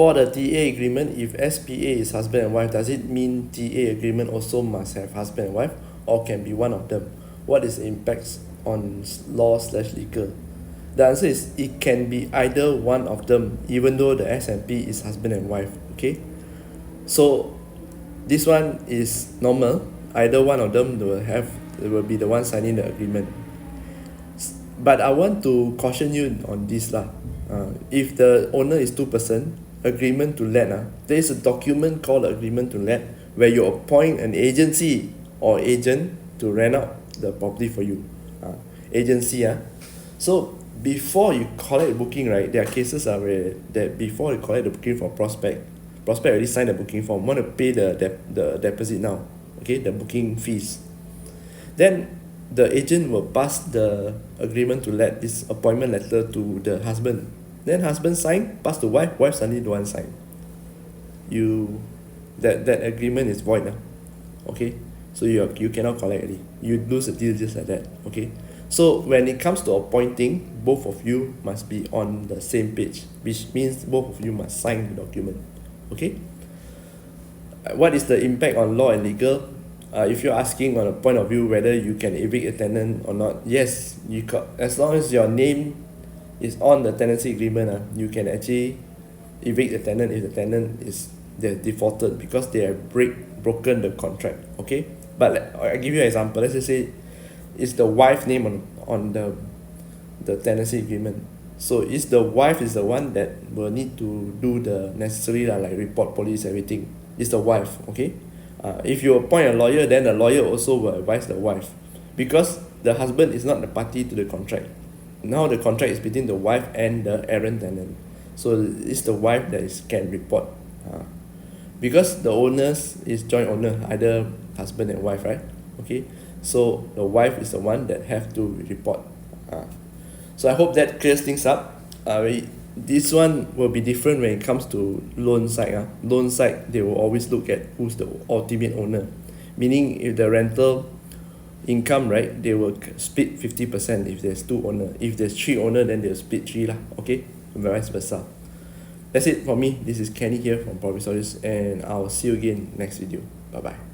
For the TA agreement, if SPA is husband and wife, does it mean TA agreement also must have husband and wife, or can be one of them? What is the impacts on law/legal? The answer is it can be either one of them, even though the S&P is husband and wife. Okay, so this one is normal. Either one of them will be the one signing the agreement. But I want to caution you on this lah. If the owner is two person, agreement to let, there is a document called agreement to let where you appoint an agency or agent to rent out the property for you. Agency. So before you collect the booking, right, there are cases where that before you collect the booking for prospect already signed the booking form, want to pay the deposit now, okay, the booking fees. Then the agent will pass the agreement to let this appointment letter to the husband. Then husband sign, pass to wife suddenly don't want sign. That agreement is void. Okay, so you cannot collect already. You lose the deal just like that. Okay, so when it comes to appointing, both of you must be on the same page, which means both of you must sign the document. Okay, what is the impact on law and legal? If you're asking on a point of view whether you can evict a tenant or not, yes, as long as your name is on the tenancy agreement, you can actually evict the tenant if the tenant is defaulted because they have broken the contract. Okay, but I give you an example. Let's just say it's the wife name on the tenancy agreement. So is the wife is the one that will need to do the necessary like report police, everything. It's the wife. Okay, if you appoint a lawyer, then the lawyer also will advise the wife, because the husband is not the party to the contract. Now the contract is between the wife and the errant tenant, so it's the wife that can report, because the owners is joint owner, either husband and wife, right? Okay, so the wife is the one that have to report. So I hope that clears things up. This one will be different when it comes to loan side. Loan side, they will always look at who's the ultimate owner, meaning if the rental income, right, they will split 50% if there's two owner. If there's three owner, then they'll split three lah. Okay, vice versa. That's it for me. This is Kenny here from Property Stories, and I'll see you again next video. Bye bye.